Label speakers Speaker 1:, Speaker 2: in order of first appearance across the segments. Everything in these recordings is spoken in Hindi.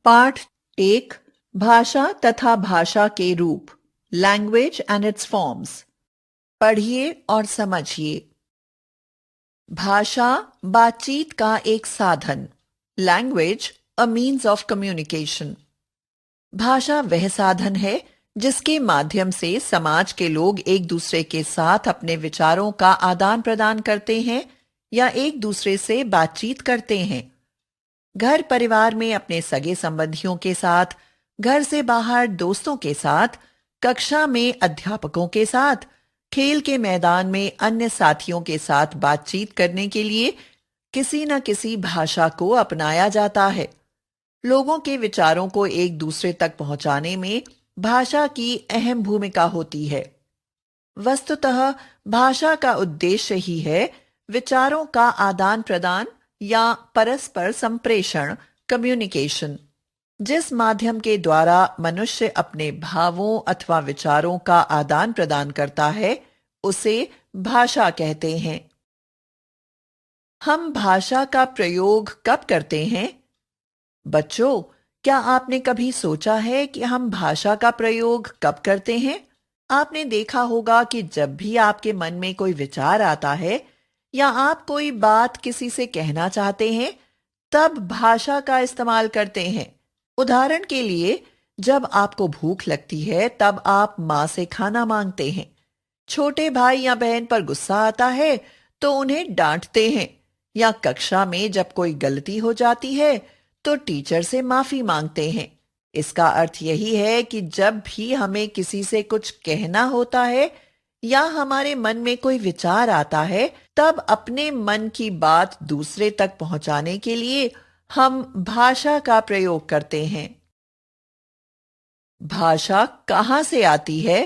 Speaker 1: पाठ एक, भाषा तथा भाषा के रूप, लैंग्वेज एंड इट्स फॉर्म्स। पढ़िए और समझिए। भाषा बातचीत का एक साधन, language a means of communication. भाषा वह साधन है जिसके माध्यम से समाज के लोग एक दूसरे के साथ अपने विचारों का आदान प्रदान करते हैं या एक दूसरे से बातचीत करते हैं। घर परिवार में अपने सगे संबंधियों के साथ, घर से बाहर दोस्तों के साथ, कक्षा में अध्यापकों के साथ, खेल के मैदान में अन्य साथियों के साथ बातचीत करने के लिए किसी न किसी भाषा को अपनाया जाता है। लोगों के विचारों को एक दूसरे तक पहुंचाने में भाषा की अहम भूमिका होती है। वस्तुतः भाषा का उद्देश्य ही है विचारों का आदान प्रदान या परस्पर संप्रेषण, कम्युनिकेशन। जिस माध्यम के द्वारा मनुष्य अपने भावों अथवा विचारों का आदान प्रदान करता है उसे भाषा कहते हैं। हम भाषा का प्रयोग कब करते हैं? बच्चों, क्या आपने कभी सोचा है कि हम भाषा का प्रयोग कब करते हैं? आपने देखा होगा कि जब भी आपके मन में कोई विचार आता है या आप कोई बात किसी से कहना चाहते हैं, तब भाषा का इस्तेमाल करते हैं। उदाहरण के लिए, जब आपको भूख लगती है तब आप माँ से खाना मांगते हैं। छोटे भाई या बहन पर गुस्सा आता है तो उन्हें डांटते हैं, या कक्षा में जब कोई गलती हो जाती है तो टीचर से माफी मांगते हैं। इसका अर्थ यही है कि जब भी हमें किसी से कुछ कहना होता है या हमारे मन में कोई विचार आता है, तब अपने मन की बात दूसरे तक पहुंचाने के लिए हम भाषा का प्रयोग करते हैं। भाषा कहां से आती है?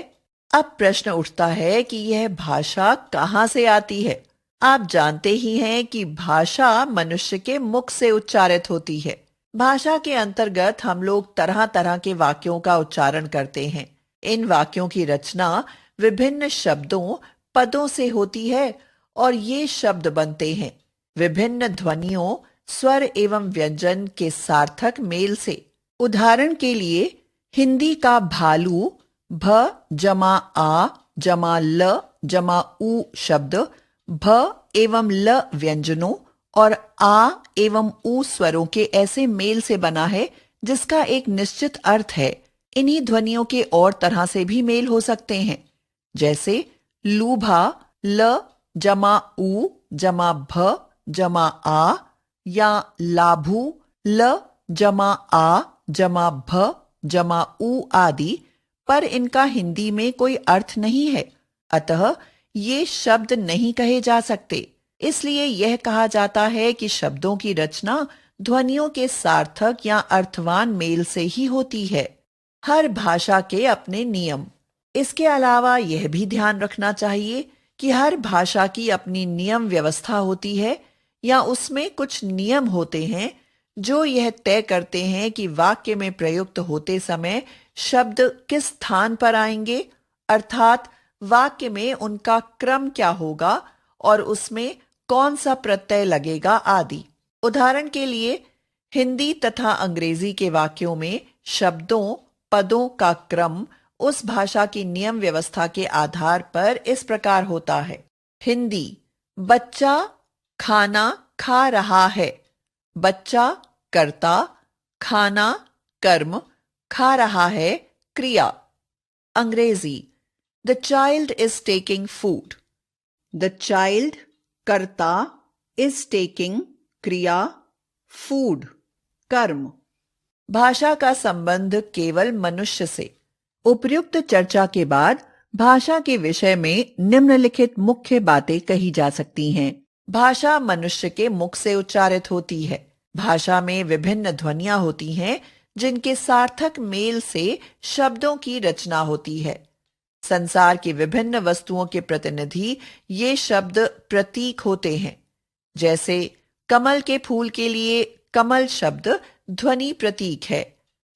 Speaker 1: अब प्रश्न उठता है कि यह भाषा कहां से आती है। आप जानते ही हैं कि भाषा मनुष्य के मुख से उच्चारित होती है। भाषा के अंतर्गत हम लोग तरह तरह के वाक्यों का उच्चारण करते हैं। इन वाक्यों की रचना विभिन्न शब्दों, पदों से होती है और ये शब्द बनते हैं विभिन्न ध्वनियों, स्वर एवं व्यंजन के सार्थक मेल से। उदाहरण के लिए, हिंदी का भालू भ जमा आ जमा ल जमा उ शब्द भ एवं ल व्यंजनों और आ एवं उ स्वरों के ऐसे मेल से बना है जिसका एक निश्चित अर्थ है। इन्हीं ध्वनियों के और तरह से भी मेल हो सकते हैं, जैसे लूभा ल जमा उ जमा भ जमा आ, या लाभू ल जमा आ जमा भ जमा उ आदि, पर इनका हिंदी में कोई अर्थ नहीं है, अतः ये शब्द नहीं कहे जा सकते। इसलिए यह कहा जाता है कि शब्दों की रचना ध्वनियों के सार्थक या अर्थवान मेल से ही होती है। हर भाषा के अपने नियम। इसके अलावा यह भी ध्यान रखना चाहिए कि हर भाषा की अपनी नियम व्यवस्था होती है, या उसमें कुछ नियम होते हैं जो यह तय करते हैं कि वाक्य में प्रयुक्त होते समय शब्द किस स्थान पर आएंगे, अर्थात वाक्य में उनका क्रम क्या होगा और उसमें कौन सा प्रत्यय लगेगा आदि। उदाहरण के लिए, हिंदी तथा अंग्रेजी के वाक्यों में शब्दों, पदों का क्रम उस भाषा की नियम व्यवस्था के आधार पर इस प्रकार होता है। हिंदी, बच्चा खाना खा रहा है। बच्चा कर्ता, खाना कर्म, खा रहा है क्रिया। अंग्रेजी, the child is taking food. The child कर्ता, इज टेकिंग क्रिया, फूड कर्म। भाषा का संबंध केवल मनुष्य से। उपर्युक्त चर्चा के बाद भाषा के विषय में निम्नलिखित मुख्य बातें कही जा सकती हैं। भाषा मनुष्य के मुख से उच्चारित होती है। भाषा में विभिन्न ध्वनियां होती हैं जिनके सार्थक मेल से शब्दों की रचना होती है। संसार की विभिन्न वस्तुओं के प्रतिनिधि ये शब्द प्रतीक होते हैं। जैसे कमल के फूल के लिए कमल शब्द ध्वनि प्रतीक है।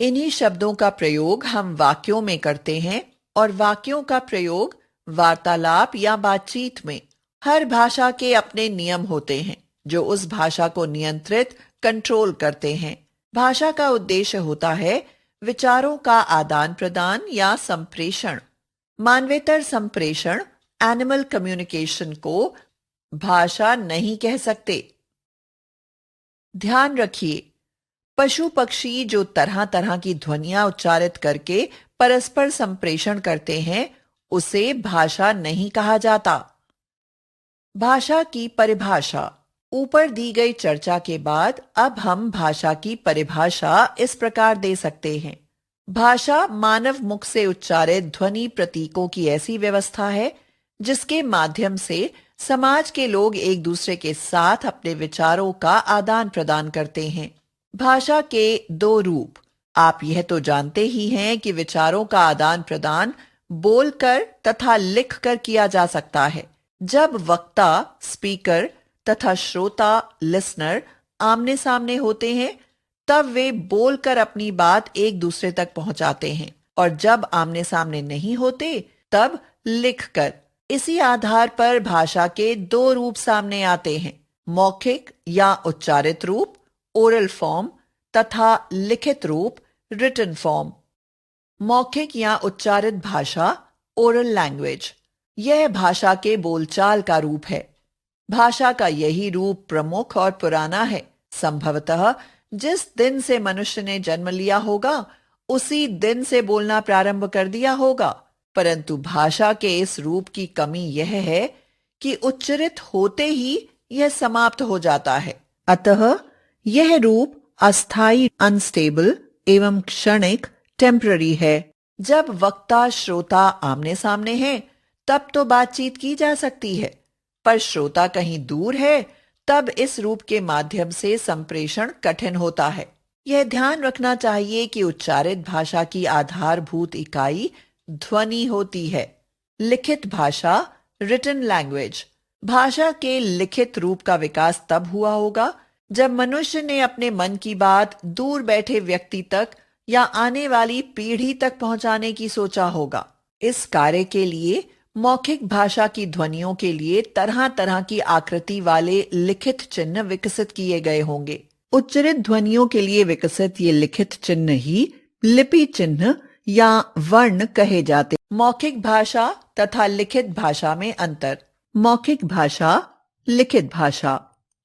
Speaker 1: इन्हीं शब्दों का प्रयोग हम वाक्यों में करते हैं और वाक्यों का प्रयोग वार्तालाप या बातचीत में। हर भाषा के अपने नियम होते हैं जो उस भाषा को नियंत्रित, कंट्रोल करते हैं। भाषा का उद्देश्य होता है विचारों का आदान प्रदान या संप्रेषण। मानवेतर संप्रेषण, एनिमल कम्युनिकेशन को भाषा नहीं कह सकते। ध्यान रखिए, पशु पक्षी जो तरह तरह की ध्वनियां उच्चारित करके परस्पर संप्रेषण करते हैं, उसे भाषा नहीं कहा जाता। भाषा की परिभाषा। ऊपर दी गई चर्चा के बाद अब हम भाषा की परिभाषा इस प्रकार दे सकते हैं। भाषा मानव मुख से उच्चारित ध्वनि प्रतीकों की ऐसी व्यवस्था है जिसके माध्यम से समाज के लोग एक दूसरे के साथ अपने विचारों का आदान प्रदान करते हैं। भाषा के दो रूप। आप यह तो जानते ही हैं कि विचारों का आदान प्रदान बोलकर तथा लिखकर किया जा सकता है। जब वक्ता स्पीकर तथा श्रोता लिसनर आमने सामने होते हैं, तब वे बोलकर अपनी बात एक दूसरे तक पहुंचाते हैं, और जब आमने सामने नहीं होते तब लिखकर। इसी आधार पर भाषा के दो रूप सामने आते हैं, मौखिक या उच्चारित रूप ओरल फॉर्म तथा लिखित रूप रिटन फॉर्म। मौखिक या उच्चारित भाषा ओरल लैंग्वेज, यह भाषा के बोलचाल का रूप है। भाषा का यही रूप प्रमुख और पुराना है। संभवतः जिस दिन से मनुष्य ने जन्म लिया होगा उसी दिन से बोलना प्रारंभ कर दिया होगा, परंतु भाषा के इस रूप की कमी यह है कि उच्चरित होते ही यह समाप्त हो जाता है। अतः यह रूप अस्थायी, अनस्टेबल एवं क्षणिक, टेम्पररी है। जब वक्ता श्रोता आमने सामने हैं तब तो बातचीत की जा सकती है, पर श्रोता कहीं दूर है तब इस रूप के माध्यम से संप्रेषण कठिन होता है। यह ध्यान रखना चाहिए कि उच्चारित भाषा की आधारभूत इकाई ध्वनि होती है। लिखित भाषा रिटन लैंग्वेज। भाषा के लिखित रूप का विकास तब हुआ होगा जब मनुष्य ने अपने मन की बात दूर बैठे व्यक्ति तक या आने वाली पीढ़ी तक पहुंचाने की सोचा होगा। इस कार्य के लिए मौखिक भाषा की ध्वनियों के लिए तरह तरह की आकृति वाले लिखित चिन्ह विकसित किए गए होंगे। उच्चरित ध्वनियों के लिए विकसित ये लिखित चिन्ह ही लिपि चिन्ह या वर्ण कहे जाते। मौखिक भाषा तथा लिखित भाषा में अंतर। मौखिक भाषा, लिखित भाषा।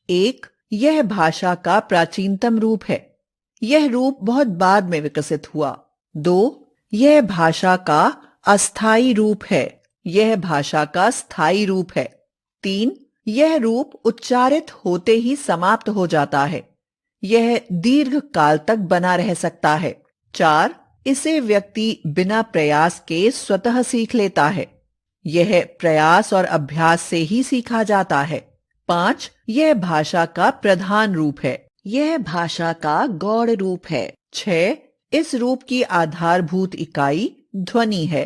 Speaker 1: एक, यह भाषा का प्राचीनतम रूप है। यह रूप बहुत बाद में विकसित हुआ। दो, यह भाषा का अस्थायी रूप है। यह भाषा का स्थायी रूप है। तीन, यह रूप उच्चारित होते ही समाप्त हो जाता है। यह दीर्घ काल तक बना रह सकता है। चार, इसे व्यक्ति बिना प्रयास के स्वतः सीख लेता है। यह प्रयास और अभ्यास से ही सीखा जाता है। पांच, यह भाषा का प्रधान रूप है। यह भाषा का गौड़ रूप है। छह, इस रूप की आधारभूत इकाई ध्वनि है।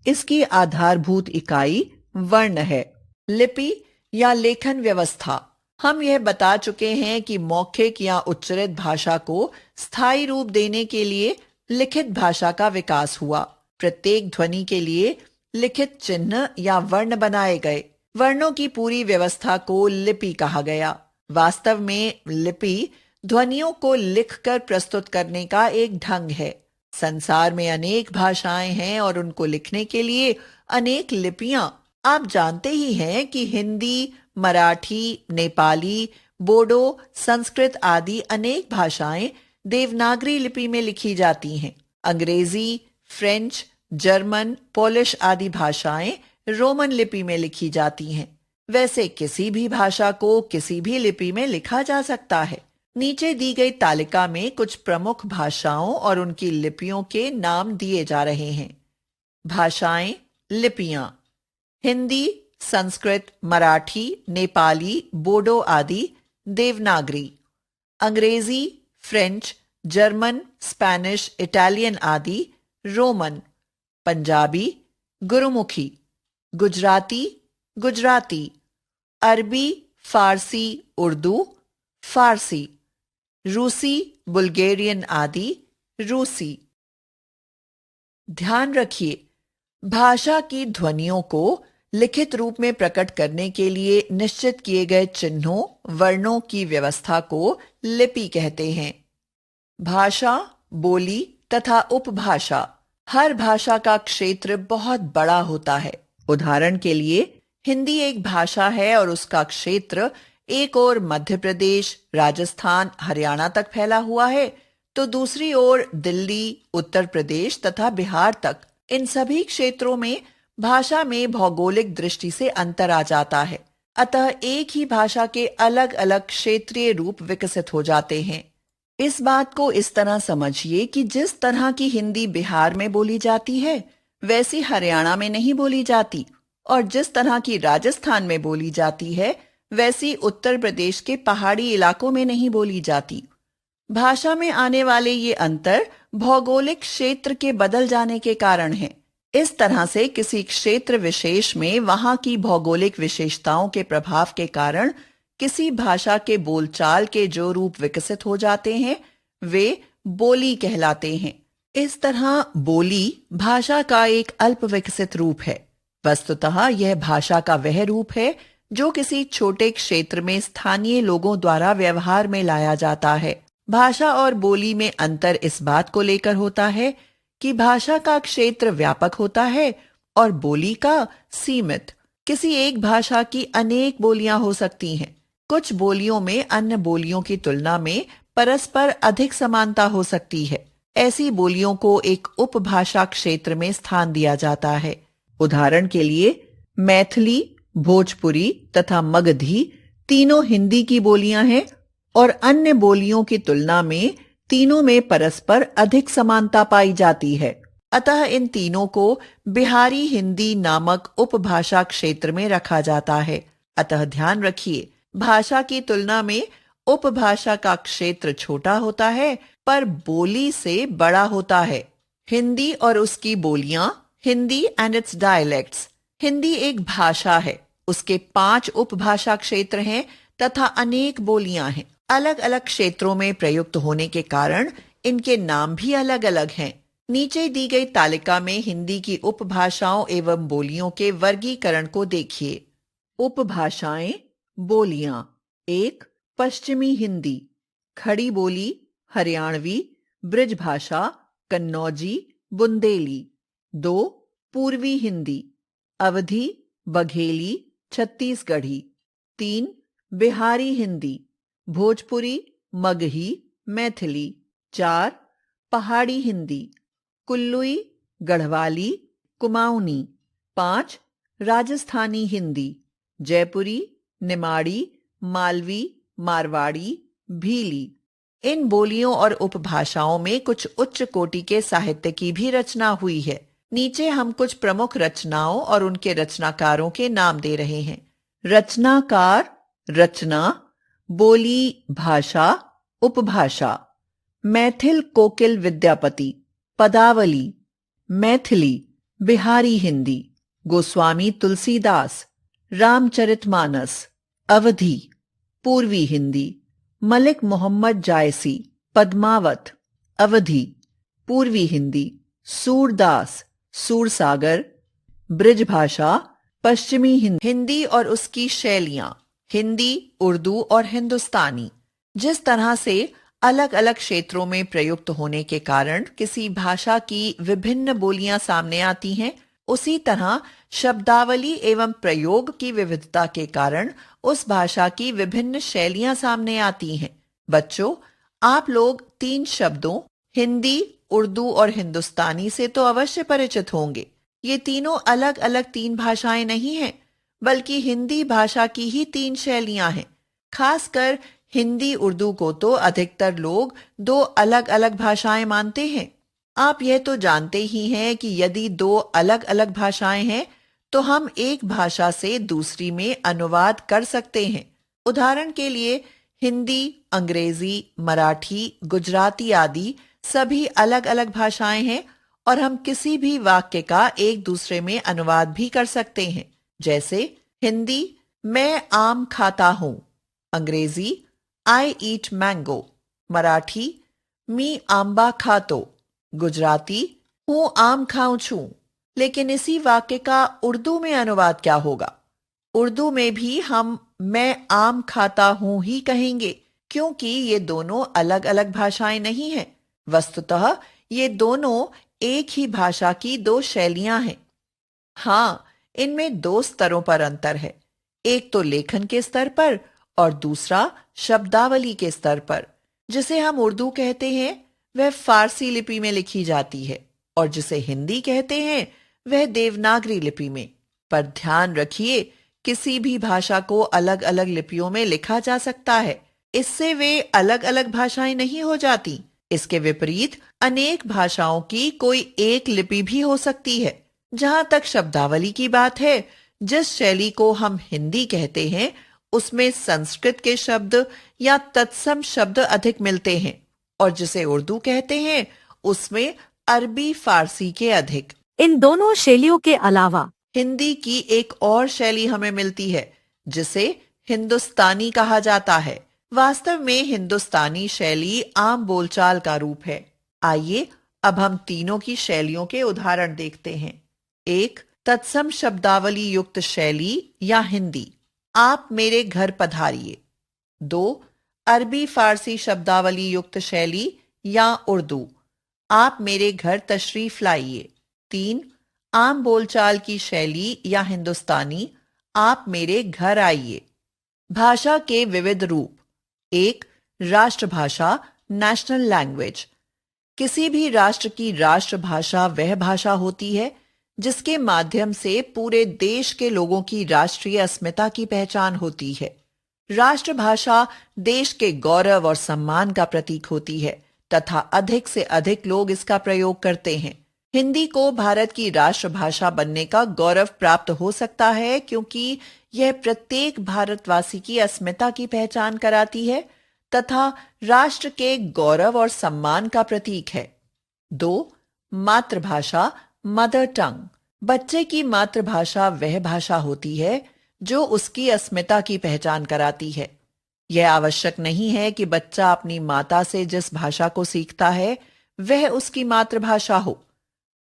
Speaker 1: इसकी आधारभूत इकाई वर्ण है। लिपि या लेखन व्यवस्था। हम यह बता चुके हैं कि मौखिक या उच्चरित भाषा को स्थायी रूप देने के लिए लिखित भाषा का विकास हुआ। प्रत्येक ध्वनि के लिए लिखित चिन्ह या वर्ण बनाए गए। वर्णों की पूरी व्यवस्था को लिपि कहा गया। वास्तव में लिपि ध्वनियों को लिखकर प्रस्तुत करने का एक ढंग है। संसार में अनेक भाषाएं हैं और उनको लिखने के लिए अनेक लिपियां। आप जानते ही हैं कि हिंदी, मराठी, नेपाली, बोडो, संस्कृत आदि अनेक भाषाएं देवनागरी लिपि में लिखी जाती हैं। अंग्रेजी, फ्रेंच, जर्मन, पोलिश आदि भाषाएं रोमन लिपि में लिखी जाती हैं। वैसे किसी भी भाषा को किसी भी लिपि में लिखा जा सकता है। नीचे दी गई तालिका में कुछ प्रमुख भाषाओं और उनकी लिपियों के नाम दिए जा रहे हैं। भाषाएं, लिपियां। हिंदी, संस्कृत, मराठी, नेपाली, बोडो आदि देवनागरी। अंग्रेजी, फ्रेंच, जर्मन, स्पेनिश, इटालियन आदि रोमन। पंजाबी, गुरुमुखी। गुजराती, गुजराती। अरबी, फारसी, उर्दू, फारसी। रूसी, बुल्गेरियन आदि रूसी। ध्यान रखिए, भाषा की ध्वनियों को लिखित रूप में प्रकट करने के लिए निश्चित किए गए चिन्हों, वर्णों की व्यवस्था को लिपि कहते हैं। भाषा, बोली तथा उपभाषा। हर भाषा का क्षेत्र बहुत बड़ा होता है। उदाहरण के लिए हिंदी एक भाषा है और उसका क्षेत्र एक ओर मध्य प्रदेश, राजस्थान, हरियाणा तक फैला हुआ है, तो दूसरी ओर दिल्ली, उत्तर प्रदेश तथा बिहार तक। इन सभी क्षेत्रों में भाषा में भौगोलिक दृष्टि से अंतर आ जाता है। अतः एक ही भाषा के अलग अलग क्षेत्रीय रूप विकसित हो जाते हैं। इस बात को इस तरह समझिए कि जिस तरह की हिंदी बिहार में बोली जाती है, वैसी हरियाणा में नहीं बोली जाती, और जिस तरह की राजस्थान में बोली जाती है, वैसी उत्तर प्रदेश के पहाड़ी इलाकों में नहीं बोली जाती। भाषा में आने वाले ये अंतर भौगोलिक क्षेत्र के बदल जाने के कारण है। इस तरह से किसी क्षेत्र विशेष में वहां की भौगोलिक विशेषताओं के प्रभाव के कारण किसी भाषा के बोलचाल के जो रूप विकसित हो जाते हैं, वे बोली कहलाते हैं। इस तरह बोली भाषा का एक अल्प विकसित रूप है। वस्तुतः यह भाषा का वह रूप है जो किसी छोटे क्षेत्र में स्थानीय लोगों द्वारा व्यवहार में लाया जाता है। भाषा और बोली में अंतर इस बात को लेकर होता है कि भाषा का क्षेत्र व्यापक होता है और बोली का सीमित। किसी एक भाषा की अनेक बोलियां हो सकती हैं। कुछ बोलियों में अन्य बोलियों की तुलना में परस्पर अधिक समानता हो सकती है। ऐसी बोलियों को एक उपभाषा क्षेत्र में स्थान दिया जाता है। उदाहरण के लिए मैथिली, भोजपुरी तथा मगधी तीनों हिंदी की बोलियां हैं और अन्य बोलियों की तुलना में तीनों में परस्पर अधिक समानता पाई जाती है। अतः इन तीनों को बिहारी हिंदी नामक उपभाषा क्षेत्र में रखा जाता है। अतः ध्यान रखिए, भाषा की तुलना में उपभाषा का क्षेत्र छोटा होता है पर बोली से बड़ा होता है। हिंदी और उसकी बोलियां, Hindi and it's dialects. Hindi एक भाषा है, उसके 5 उपभाषा क्षेत्र हैं तथा अनेक बोलियां हैं। अलग अलग क्षेत्रों में प्रयुक्त होने के कारण इनके नाम भी अलग अलग हैं। नीचे दी गई तालिका में हिंदी की उपभाषाओं एवं बोलियों के वर्गीकरण को देखिए। उपभाषाएं, बोलियां। 1. पश्चिमी हिंदी, खड़ी बोली, हरियाणवी, ब्रिज भाषा, कन्नौजी, बुंदेली। 2. पूर्वी हिंदी, अवधी, बघेली, छत्तीसगढ़ी। 3. बिहारी हिंदी, भोजपुरी, मगही, मैथिली। 4. पहाड़ी हिंदी, कुल्लुई, गढ़वाली, कुमाऊनी। 5. राजस्थानी हिंदी, जयपुरी, निमाड़ी, मालवी, मारवाड़ी, भीली। इन बोलियों और उपभाषाओं में कुछ उच्च कोटि के साहित्य की भी रचना हुई है। नीचे हम कुछ प्रमुख रचनाओं और उनके रचनाकारों के नाम दे रहे हैं। रचनाकार, रचना, बोली, भाषा, उपभाषा। मैथिल कोकिल विद्यापति, पदावली। मैथिली, बिहारी हिंदी, गोस्वामी तुलसीदास, रामचरितमानस। अवधी, पूर्वी हिंदी, मलिक मोहम्मद जायसी, पद्मावत। अवधी, पूर्वी हिंदी, सूरदास, सूरसागर। ब्रिज भाषा, पश्चिमी हिंदी और उसकी शैलियां, हिंदी, उर्दू और हिंदुस्तानी। जिस तरह से अलग अलग क्षेत्रों में प्रयुक्त होने के कारण किसी भाषा की विभिन्न बोलियां सामने आती हैं, उसी तरह शब्दावली एवं प्रयोग की विविधता के कारण उस भाषा की विभिन्न शैलियां सामने आती हैं। बच्चों, आप लोग 3 शब्दों हिंदी, उर्दू और हिंदुस्तानी से तो अवश्य परिचित होंगे। ये तीनों अलग अलग 3 भाषाएं नहीं हैं, बल्कि हिंदी भाषा की ही 3 शैलियां हैं। खासकर हिंदी, उर्दू को तो अधिकतर लोग 2 अलग अलग भाषाएं मानते हैं। आप यह तो जानते ही हैं कि यदि 2 अलग अलग भाषाएं हैं तो हम एक भाषा से दूसरी में अनुवाद कर सकते हैं। उदाहरण के लिए हिंदी, अंग्रेजी, मराठी, गुजराती आदि सभी अलग अलग भाषाएं हैं और हम किसी भी वाक्य का एक दूसरे में अनुवाद भी कर सकते हैं। जैसे हिंदी, मैं आम खाता हूं। अंग्रेजी, आई ईट मैंगो। मराठी, मी आंबा खातो। गुजराती, हूं आम खाऊं छू। लेकिन इसी वाक्य का उर्दू में अनुवाद क्या होगा? उर्दू में भी हम मैं आम खाता हूं ही कहेंगे, क्योंकि ये दोनों अलग-अलग भाषाएं नहीं हैं। वस्तुतः ये दोनों एक ही भाषा की दो शैलियां हैं। हाँ, इनमें दो स्तरों पर अंतर है। एक तो लेखन के स्तर पर और दूसरा शब्दावली के स्तर पर। जिसे हम उर्दू कहते हैं वह फारसी लिपि में लिखी जाती है और जिसे हिंदी कहते हैं वह देवनागरी लिपि में। पर ध्यान रखिए, किसी भी भाषा को अलग अलग लिपियों में लिखा जा सकता है। इससे वे अलग अलग भाषाएं नहीं हो जाती। इसके विपरीत अनेक भाषाओं की कोई एक लिपि भी हो सकती है। जहां तक शब्दावली की बात है, जिस शैली को हम हिंदी कहते हैं उसमें संस्कृत के शब्द या तत्सम शब्द अधिक मिलते हैं और जिसे उर्दू कहते हैं उसमें अरबी फारसी के अधिक।
Speaker 2: इन दोनों शैलियों के अलावा
Speaker 1: हिंदी की एक और शैली हमें मिलती है जिसे हिंदुस्तानी कहा जाता है। वास्तव में हिंदुस्तानी शैली आम बोलचाल का रूप है। आइए अब हम तीनों की शैलियों के उदाहरण देखते हैं। एक, तत्सम शब्दावली युक्त शैली या हिंदी, आप मेरे घर पधारिए। दो, अरबी फारसी शब्दावली युक्त शैली या उर्दू, आप मेरे घर तशरीफ लाइए। तीन, आम बोलचाल की शैली या हिंदुस्तानी, आप मेरे घर आइए। भाषा के विविध रूप। एक, राष्ट्रभाषा नेशनल लैंग्वेज। किसी भी राष्ट्र की राष्ट्रभाषा वह भाषा होती है जिसके माध्यम से पूरे देश के लोगों की राष्ट्रीय अस्मिता की पहचान होती है। राष्ट्रभाषा देश के गौरव और सम्मान का प्रतीक होती है तथा अधिक से अधिक लोग इसका प्रयोग करते हैं। हिंदी को भारत की राष्ट्रभाषा बनने का गौरव प्राप्त हो सकता है क्योंकि यह प्रत्येक भारतवासी की अस्मिता की पहचान कराती है तथा राष्ट्र के गौरव और सम्मान का प्रतीक है। दो, मातृभाषा मदर टंग। बच्चे की मातृभाषा वह भाषा होती है जो उसकी अस्मिता की पहचान कराती है। यह आवश्यक नहीं है कि बच्चा अपनी माता से जिस भाषा को सीखता है वह उसकी मातृभाषा हो।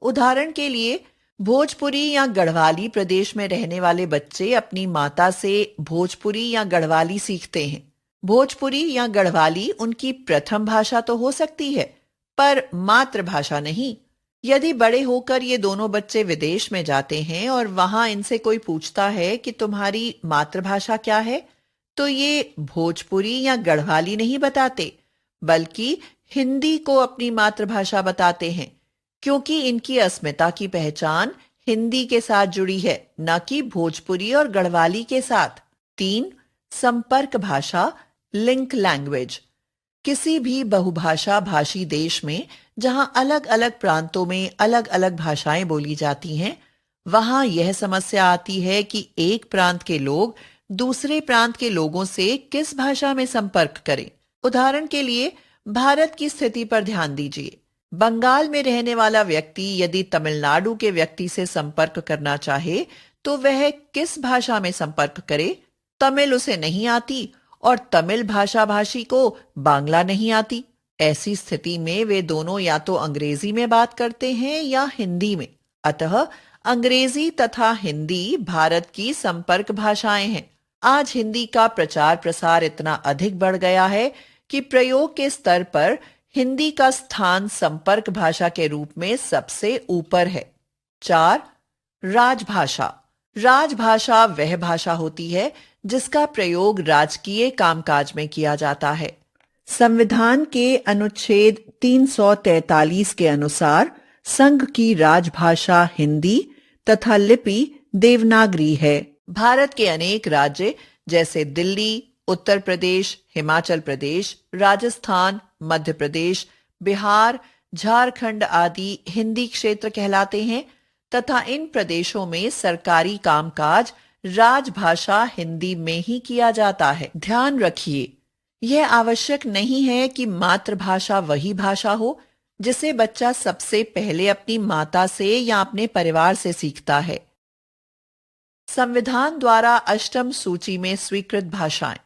Speaker 1: उदाहरण के लिए, भोजपुरी या गढ़वाली प्रदेश में रहने वाले बच्चे अपनी माता से भोजपुरी या गढ़वाली सीखते हैं। भोजपुरी या गढ़वाली उनकी प्रथम भाषा तो हो सकती है पर मातृभाषा नहीं। यदि बड़े होकर ये दोनों बच्चे विदेश में जाते हैं और वहां इनसे कोई पूछता है कि तुम्हारी मातृभाषा क्या है, तो ये भोजपुरी या गढ़वाली नहीं बताते बल्कि हिंदी को अपनी मातृभाषा बताते हैं क्योंकि इनकी अस्मिता की पहचान हिंदी के साथ जुड़ी है, न कि भोजपुरी और गढ़वाली के साथ। तीन, संपर्क भाषा लिंक लैंग्वेज। किसी भी बहुभाषा भाषी देश में जहां अलग अलग प्रांतों में अलग अलग भाषाएं बोली जाती हैं, वहां यह समस्या आती है कि एक प्रांत के लोग दूसरे प्रांत के लोगों से किस भाषा में संपर्क करें। उदाहरण के लिए, भारत की स्थिति पर ध्यान दीजिए। बंगाल में रहने वाला व्यक्ति यदि तमिलनाडु के व्यक्ति से संपर्क करना चाहे तो वह किस भाषा में संपर्क करे? तमिल उसे नहीं आती और तमिल भाषा भाषी को बांग्ला नहीं आती। ऐसी स्थिति में वे दोनों या तो अंग्रेजी में बात करते हैं या हिंदी में। अतः अंग्रेजी तथा हिंदी भारत की संपर्क भाषाएं हैं। आज हिंदी का प्रचार प्रसार इतना अधिक बढ़ गया है कि प्रयोग के स्तर पर हिंदी का स्थान संपर्क भाषा के रूप में सबसे ऊपर है। चार, राजभाषा। राजभाषा वह भाषा होती है जिसका प्रयोग राजकीय कामकाज में किया जाता है। संविधान के अनुच्छेद 343 के अनुसार संघ की राजभाषा हिंदी तथा लिपि देवनागरी है। भारत के अनेक राज्य जैसे दिल्ली, उत्तर प्रदेश, हिमाचल प्रदेश, राजस्थान, मध्य प्रदेश, बिहार, झारखंड आदि हिंदी क्षेत्र कहलाते हैं तथा इन प्रदेशों में सरकारी कामकाज राजभाषा हिंदी में ही किया जाता है। ध्यान रखिए, यह आवश्यक नहीं है कि मातृभाषा वही भाषा हो जिसे बच्चा सबसे पहले अपनी माता से या अपने परिवार से सीखता है। संविधान द्वारा अष्टम सूची में स्वीकृत भाषाएं।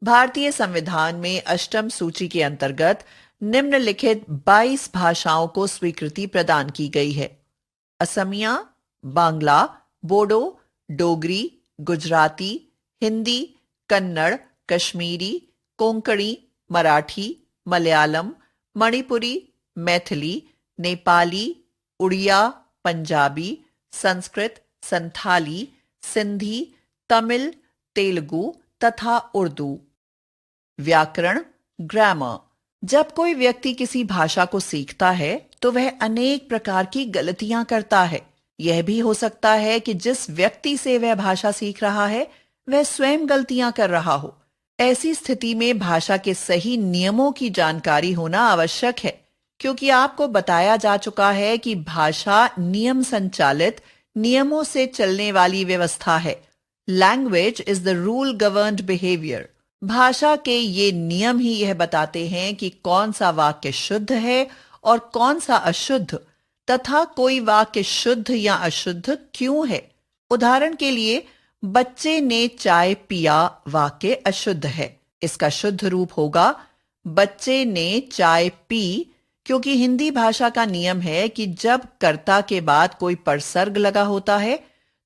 Speaker 1: भारतीय संविधान में अष्टम सूची के अंतर्गत निम्नलिखित 22 भाषाओं को स्वीकृति प्रदान की गई है: असमिया, बांग्ला, बोडो, डोगरी, गुजराती, हिंदी, कन्नड़, कश्मीरी, कोंकणी, मराठी, मलयालम, मणिपुरी, मैथिली, नेपाली, उड़िया, पंजाबी, संस्कृत, संथाली, सिंधी, तमिल, तेलुगु तथा उर्दू। व्याकरण, ग्रामर। जब कोई व्यक्ति किसी भाषा को सीखता है तो वह अनेक प्रकार की गलतियां करता है। यह भी हो सकता है कि जिस व्यक्ति से वह भाषा सीख रहा है वह स्वयं गलतियां कर रहा हो। ऐसी स्थिति में भाषा के सही नियमों की जानकारी होना आवश्यक है, क्योंकि आपको बताया जा चुका है कि भाषा नियम संचालित, नियमों से चलने वाली व्यवस्था है। Language is the rule governed behaviour. भाषा के ये नियम ही यह बताते हैं कि कौन सा वाक्य शुद्ध है और कौन सा अशुद्ध, तथा कोई वाक्य शुद्ध या अशुद्ध क्यों है। उदाहरण के लिए, बच्चे ने चाय पिया वाक्य अशुद्ध है। इसका शुद्ध रूप होगा बच्चे ने चाय पी, क्योंकि हिंदी भाषा का नियम है कि जब कर्ता के बाद कोई परसर्ग लगा होता है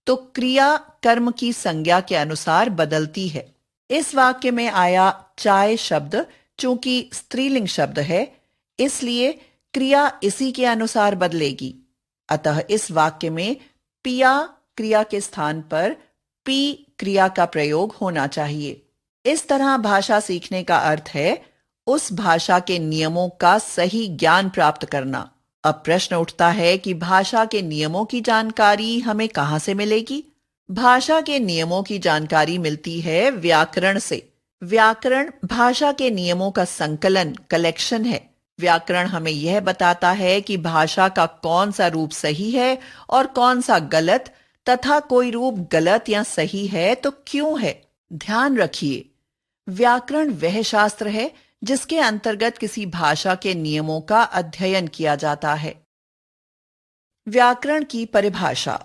Speaker 1: तो क्रिया कर्म की संज्ञा के अनुसार बदलती है। इस वाक्य में आया चाय शब्द चूंकि स्त्रीलिंग शब्द है, इसलिए क्रिया इसी के अनुसार बदलेगी। अतः इस वाक्य में पिया क्रिया के स्थान पर पी क्रिया का प्रयोग होना चाहिए। इस तरह भाषा सीखने का अर्थ है उस भाषा के नियमों का सही ज्ञान प्राप्त करना। अब प्रश्न उठता है कि भाषा के नियमों की जानकारी हमें कहां से मिलेगी? भाषा के नियमों की जानकारी मिलती है व्याकरण से। व्याकरण भाषा के नियमों का संकलन, कलेक्शन है। व्याकरण हमें यह बताता है कि भाषा का कौन सा रूप सही है और कौन सा गलत, तथा कोई रूप गलत या सही है तो क्यों है। ध्यान रखिए, व्याकरण वह शास्त्र है जिसके अंतर्गत किसी भाषा के नियमों का अध्ययन किया जाता है। व्याकरण की परिभाषा।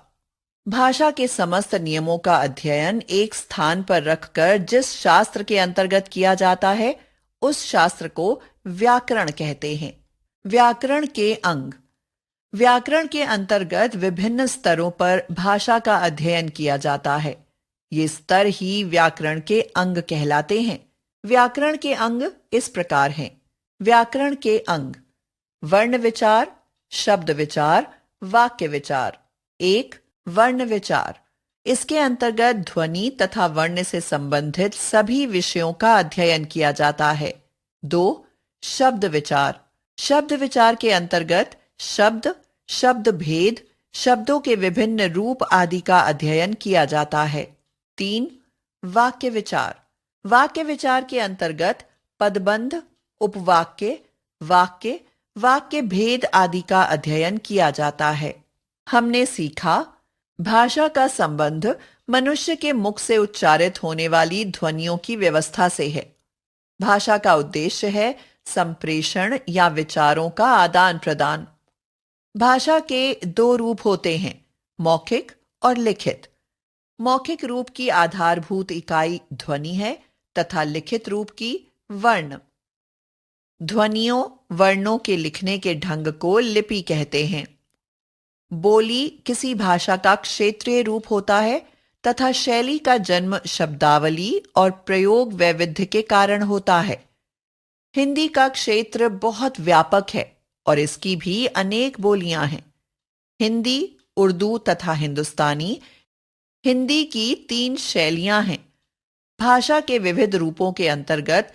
Speaker 1: भाषा के समस्त नियमों का अध्ययन एक स्थान पर रखकर जिस शास्त्र के अंतर्गत किया जाता है उस शास्त्र को व्याकरण कहते हैं। व्याकरण के अंग। व्याकरण के अंतर्गत विभिन्न स्तरों पर भाषा का अध्ययन किया जाता है। ये स्तर ही व्याकरण के अंग कहलाते हैं। व्याकरण के अंग इस प्रकार हैं। व्याकरण के अंग: वर्ण विचार, शब्द विचार, वाक्य विचार। 1. वर्ण विचार। इसके अंतर्गत ध्वनि तथा वर्ण से संबंधित सभी विषयों का अध्ययन किया जाता है। 2. शब्द विचार। शब्द विचार के अंतर्गत शब्द, शब्द भेद, शब्दों के विभिन्न रूप आदि का अध्ययन किया जाता है। 3. वाक्य विचार। वाक्य विचार के अंतर्गत पदबंध, उपवाक्य, वाक्य, वाक्य भेद आदि का अध्ययन किया जाता है। हमने सीखा, भाषा का संबंध मनुष्य के मुख से उच्चारित होने वाली ध्वनियों की व्यवस्था से है। भाषा का उद्देश्य है संप्रेषण या विचारों का आदान प्रदान। भाषा के 2 रूप होते हैं, मौखिक और लिखित। मौखिक रूप की आधारभूत इकाई ध्वनि है तथा लिखित रूप की वर्ण। ध्वनियों, वर्णों के लिखने के ढंग को लिपि कहते हैं। बोली किसी भाषा का क्षेत्रीय रूप होता है तथा शैली का जन्म शब्दावली और प्रयोग वैविध्य के कारण होता है। हिंदी का क्षेत्र बहुत व्यापक है और इसकी भी अनेक बोलियां हैं। हिंदी, उर्दू तथा हिंदुस्तानी। हिंदी की 3 शैलियां हैं। भाषा के विविध रूपों के अंतर्गत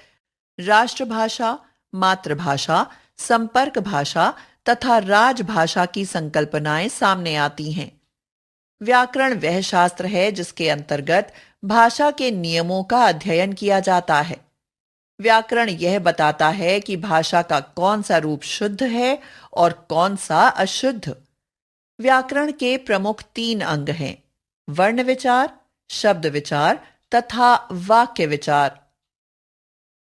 Speaker 1: राष्ट्रभाषा, मातृभाषा, संपर्क भाषा तथा राजभाषा की संकल्पनाएं सामने आती हैं। व्याकरण वह शास्त्र है जिसके अंतर्गत भाषा के नियमों का अध्ययन किया जाता है। व्याकरण यह बताता है कि भाषा का कौन सा रूप शुद्ध है और कौन सा अशुद्ध। व्याकरण के प्रमुख 3 अंग हैं: वर्ण विचार, शब्द विचार तथा वाक्य विचार।